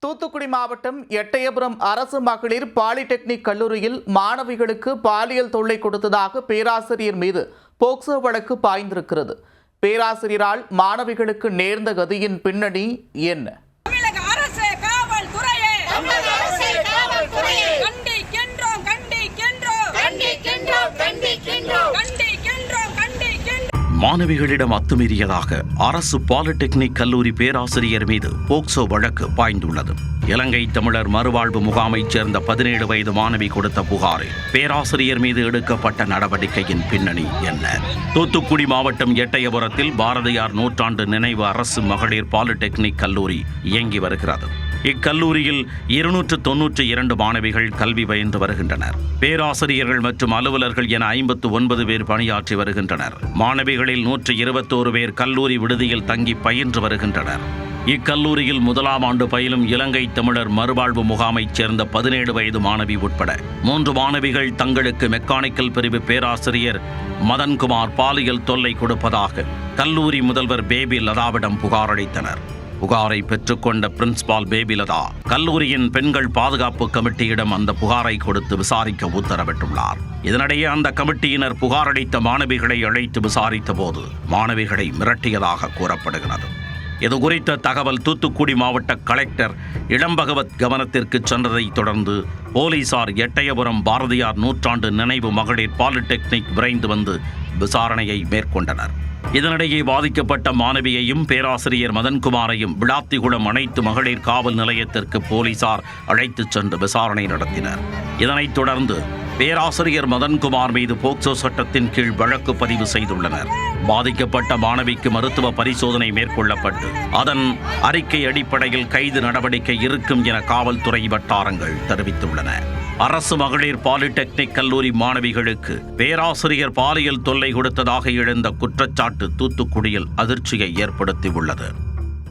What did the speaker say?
தூத்துக்குடி மாவட்டம் எட்டயபுரம் அரசு மகளிர் பாலிடெக்னிக் கல்லூரியில் மாணவிகளுக்கு பாலியல் தொல்லை கொடுத்ததாக பேராசிரியர் மீது போக்சோ வழக்கு பாய்ந்திருக்கிறது. பேராசிரியரால் மாணவிகளுக்கு நேர்ந்த கதியின் பின்னணி என்ன? மாணவிகளிடம் அத்துமீறியதாக அரசு பாலிடெக்னிக் கல்லூரி பேராசிரியர் மீது போக்சோ வழக்கு பாய்ந்துள்ளது. இலங்கை தமிழர் மறுவாழ்வு முகாமைச் சேர்ந்த 17 வயது மாணவி கொடுத்த புகாரில் பேராசிரியர் மீது எடுக்கப்பட்ட நடவடிக்கையின் பின்னணி என்ன? தூத்துக்குடி மாவட்டம் எட்டயபுரத்தில் பாரதியார் நூற்றாண்டு நினைவு அரசு மகளிர் பாலிடெக்னிக் கல்லூரி இயங்கி வருகிறது. இக்கல்லூரியில் 292 மாணவிகள் கல்வி பயின்று வருகின்றனர். பேராசிரியர்கள் மற்றும் அலுவலர்கள் என 59 பேர் பணியாற்றி வருகின்றனர். மாணவிகளில் 121 பேர் கல்லூரி விடுதியில் தங்கி பயின்று வருகின்றனர். இக்கல்லூரியில் முதலாம் ஆண்டு பயிலும் இலங்கை தமிழர் மறுவாழ்வு முகாமைச் சேர்ந்த 17 வயது மாணவி உட்பட 3 மாணவிகள் தங்களுக்கு மெக்கானிக்கல் பிரிவு பேராசிரியர் மதன்குமார் பாலியல் தொல்லை கொடுப்பதாக கல்லூரி முதல்வர் பேபி லதாவிடம் புகார் அளித்தனர். புகாரை பெற்றுக்கொண்ட பிரின்சிபால் பேபி லதா கல்லூரியின் பெண்கள் பாதுகாப்பு கமிட்டியிடம் அந்த புகாரை கொடுத்து விசாரிக்க உத்தரவிட்டுள்ளார். இதனிடையே அந்த கமிட்டியினர் புகார் அளித்த மாணவிகளை அழைத்து விசாரித்த போது மாணவிகளை மிரட்டியதாக கூறப்படுகிறது. இதுகுறித்த தகவல் தூத்துக்குடி மாவட்ட கலெக்டர் இளம்பகவத் கவனத்திற்கு சென்றதை தொடர்ந்து போலீசார் எட்டயபுரம் பாரதியார் நூற்றாண்டு நினைவு மகளிர் பாலிடெக்னிக் விரைந்து வந்து விசாரணையை மேற்கொண்டனர். இதனிடையே பாதிக்கப்பட்ட மாணவியையும் பேராசிரியர் மதன்குமாரையும் விளாத்திகுளம் அனைத்து மகளிர் காவல் நிலையத்திற்கு போலீசார் அழைத்துச் சென்று விசாரணை நடத்தினர். இதனைத் தொடர்ந்து பேராசிரியர் மதன்குமார் மீது போக்சோ சட்டத்தின் கீழ் வழக்கு பதிவு செய்துள்ளனர். பாதிக்கப்பட்ட மாணவிக்கு மருத்துவ பரிசோதனை மேற்கொள்ளப்பட்டு அதன் அறிக்கை அடிப்படையில் கைது நடவடிக்கை இருக்கும் என காவல்துறை வட்டாரங்கள் தெரிவித்துள்ளன. அரசு மகளிர் பாலிடெக்னிக் கல்லூரி மாணவிகளுக்கு பேராசிரியர் பாலியல் தொல்லை கொடுத்ததாக எழுந்த குற்றச்சாட்டு தூத்துக்குடியில் அதிர்ச்சியை ஏற்படுத்தியுள்ளது.